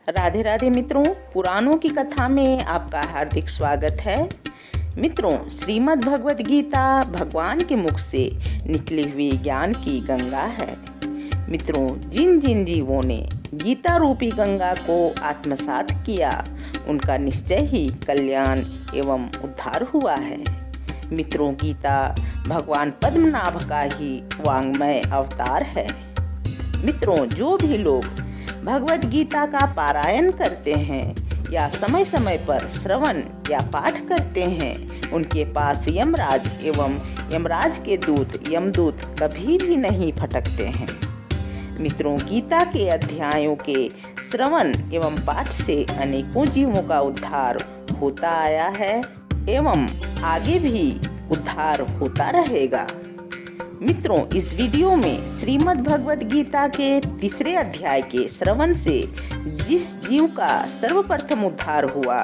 राधे राधे मित्रों, पुराणों की कथा में आपका हार्दिक स्वागत है। मित्रों, श्रीमद् भगवद गीता भगवान के मुख से निकली हुई ज्ञान की गंगा है। मित्रों, जिन जिन जीवों ने गीता रूपी गंगा को आत्मसात किया, उनका निश्चय ही कल्याण एवं उद्धार हुआ है। मित्रों, गीता भगवान पद्मनाभ का ही वाङ्मय अवतार है। मित्रों, जो भी लोग भगवद गीता का पारायण करते हैं या समय समय पर श्रवण या पाठ करते हैं, उनके पास यमराज एवं यमराज के दूत यमदूत कभी भी नहीं फटकते हैं। मित्रों, गीता के अध्यायों के श्रवण एवं पाठ से अनेकों जीवों का उद्धार होता आया है एवं आगे भी उद्धार होता रहेगा। मित्रों, इस वीडियो में श्रीमद् भगवद गीता के 3 अध्याय के श्रवण से जिस जीव का सर्वप्रथम उद्धार हुआ,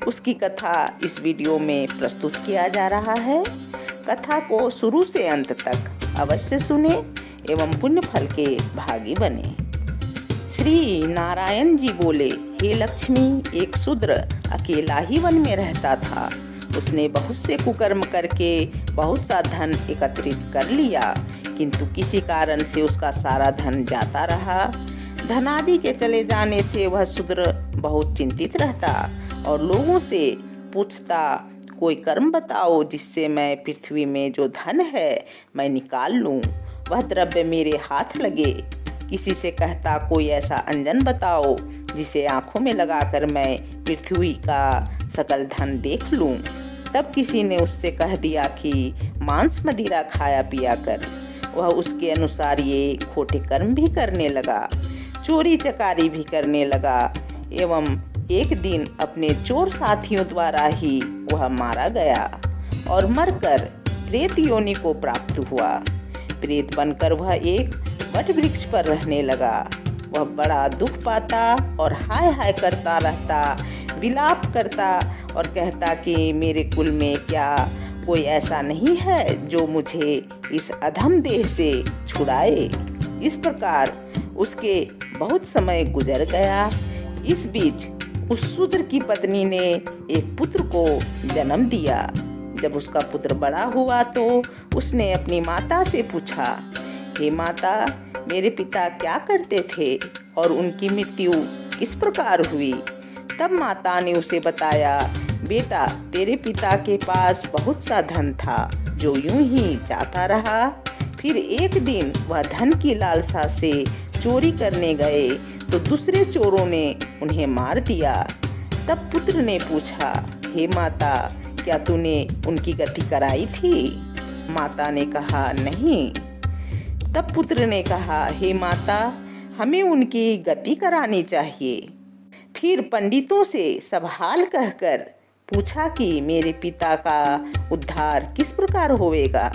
उसकी कथा इस वीडियो में प्रस्तुत किया जा रहा है। कथा को शुरू से अंत तक अवश्य सुने एवं पुण्य फल के भागी बने। श्री नारायण जी बोले, हे लक्ष्मी, एक शूद्र अकेला ही वन में रहता था। उसने बहुत से कुकर्म करके बहुत सा धन एकत्रित कर लिया, किंतु किसी कारण से उसका सारा धन जाता रहा। धनादि के चले जाने से वह शूद्र बहुत चिंतित रहता और लोगों से पूछता, कोई कर्म बताओ जिससे मैं पृथ्वी में जो धन है मैं निकाल लूं, वह द्रव्य मेरे हाथ लगे। किसी से कहता, कोई ऐसा अंजन बताओ जिसे आंखों में लगाकर मैं पृथ्वी का सकल धन देख लूं। तब किसी ने उससे कह दिया कि मांस मदिरा खाया पिया कर। वह उसके अनुसार ये खोटे कर्म भी करने लगा, चोरी चकारी भी करने लगा एवं एक दिन अपने चोर साथियों द्वारा ही वह मारा गया और मरकर प्रेत योनि को प्राप्त हुआ। प्रेत बनकर वह एक वट वृक्ष पर रहने लगा। वह बड़ा दुख पाता और हाय हाय करता रहता, विलाप करता और कहता कि मेरे कुल में क्या कोई ऐसा नहीं है जो मुझे इस अधम देह से छुड़ाए। इस प्रकार उसके बहुत समय गुजर गया। इस बीच उस शूद्र की पत्नी ने एक पुत्र को जन्म दिया। जब उसका पुत्र बड़ा हुआ तो उसने अपनी माता से पूछा, हे माता, मेरे पिता क्या करते थे और उनकी मृत्यु किस प्रकार हुई? तब माता ने उसे बताया, बेटा, तेरे पिता के पास बहुत सा धन था जो यूं ही जाता रहा। फिर एक दिन वह धन की लालसा से चोरी करने गए तो दूसरे चोरों ने उन्हें मार दिया। तब पुत्र ने पूछा, हे माता, क्या तूने उनकी गति कराई थी? माता ने कहा, नहीं। तब पुत्र ने कहा, हे माता, हमें उनकी गति करानी चाहिए। फिर पंडितों से सब हाल कहकर पूछा कि मेरे पिता का उद्धार किस प्रकार होवेगा।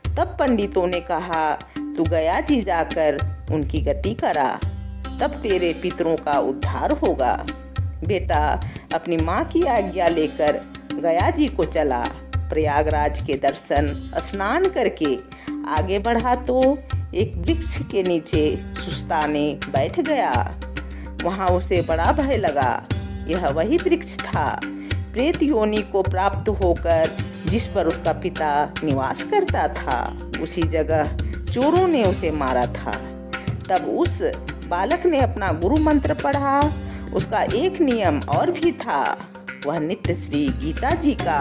तब पंडितों ने कहा, तू गया जी जाकर उनकी गति करा, तब तेरे पितरों का उद्धार होगा। बेटा अपनी माँ की आज्ञा लेकर गया जी को चला। प्रयागराज के दर्शन स्नान करके आगे बढ़ा तो एक वृक्ष के नीचे सुस्ताने बैठ गया। वहाँ उसे बड़ा भय लगा। यह वही वृक्ष था प्रेत योनि को प्राप्त होकर जिस पर उसका पिता निवास करता था। उसी जगह चोरों ने उसे मारा था। तब उस बालक ने अपना गुरु मंत्र पढ़ा। उसका एक नियम और भी था, वह नित्य श्री गीता जी का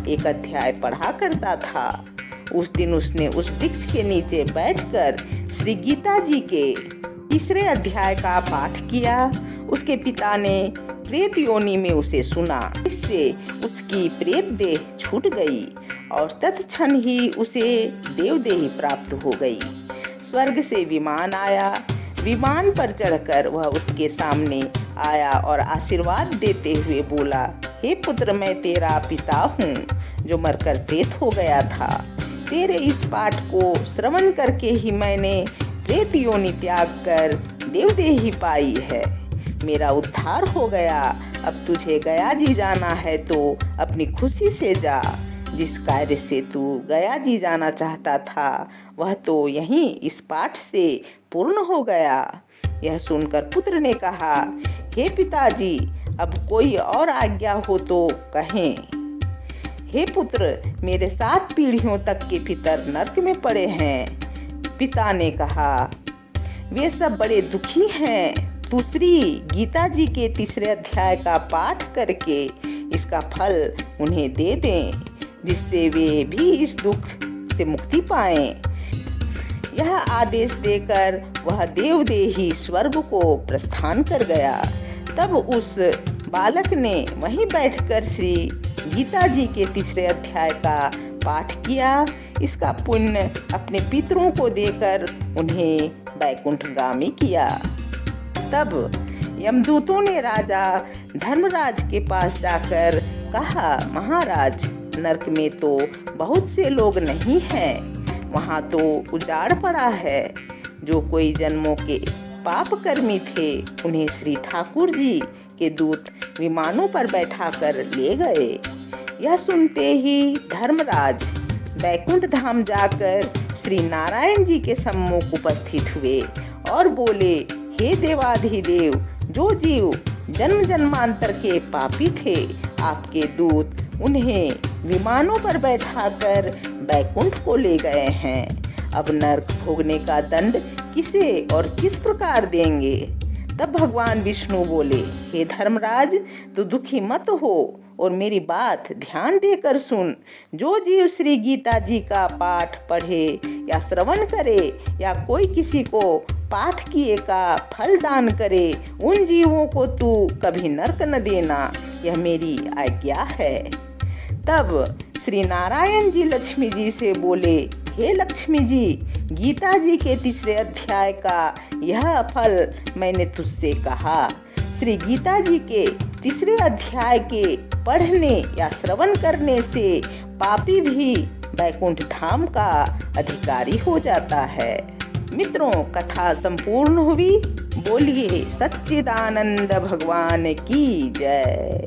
एक अध्याय पढ़ा करता था। उस दिन उसने उस वृक्ष के नीचे बैठकर श्री गीता जी के 3 अध्याय का पाठ किया। उसके पिता ने प्रेत योनि में उसे सुना। इससे उसकी प्रेत देह छूट गई और तत्क्षण ही उसे देवदेही प्राप्त हो गई। स्वर्ग से विमान आया। विमान पर चढ़कर वह उसके सामने आया और आशीर्वाद देते हुए बोला, हे पुत्र, मैं तेरा पिता हूँ जो मरकर प्रेत हो गया था। तेरे इस पाठ को श्रवण करके ही मैंने प्रेत योनि त्याग कर देवदेही पाई है। मेरा उद्धार हो गया। अब तुझे गया जी जाना है तो अपनी खुशी से जा। जिस कार्य से तू गया जी जाना चाहता था वह तो यहीं इस पाठ से पूर्ण हो गया। यह सुनकर पुत्र ने कहा, हे पिताजी, अब कोई और आज्ञा हो तो कहें। हे पुत्र, मेरे 7 पीढ़ियों तक के पितर नरक में पड़े हैं। पिता ने कहा, वे सब बड़े दुखी हैं। दूसरी गीता जी के 3 अध्याय का पाठ करके इसका फल उन्हें दे दें, जिससे वे भी इस दुख से मुक्ति पाएं। यह आदेश देकर वह देवदेही स्वर्ग को प्रस्थान कर गया। तब उस बालक ने वहीं बैठकर श्री गीता जी के 3 अध्याय का पाठ किया। इसका पुण्य अपने पितरों को देकर उन्हें वैकुंठगामी किया। तब यमदूतों ने राजा धर्मराज के पास जाकर कहा, महाराज, नरक में तो बहुत से लोग नहीं हैं, वहाँ तो उजाड़ पड़ा है। जो कोई जन्मों के पाप कर्मी थे, उन्हें श्री ठाकुर जी के दूत विमानों पर बैठाकर ले गए। यह सुनते ही धर्मराज वैकुंठ धाम जाकर श्री नारायण जी के सम्मुख उपस्थित हुए और बोले, हे देवाधिदेव, जो जीव जन्म जन्मांतर के पापी थे, आपके दूत उन्हें विमानों पर बैठाकर वैकुंठ को ले गए हैं। अब नरक भोगने का दंड किसे और किस प्रकार देंगे? तब भगवान विष्णु बोले, हे धर्मराज, तू दुखी मत हो और मेरी बात ध्यान देकर सुन। जो जीव श्री गीता जी का पाठ पढ़े या श्रवण करे या कोई किसी को पाठ किए का फल दान करे, उन जीवों को तू कभी नरक न देना। यह मेरी आज्ञा है। तब श्री नारायण जी लक्ष्मी जी से बोले, हे लक्ष्मी जी, गीता जी के 3 अध्याय का यह फल मैंने तुझसे कहा। श्री गीता जी के 3 अध्याय के पढ़ने या श्रवण करने से पापी भी वैकुंठ धाम का अधिकारी हो जाता है। मित्रों, कथा संपूर्ण हुई। बोलिए सच्चिदानंद भगवान की जय।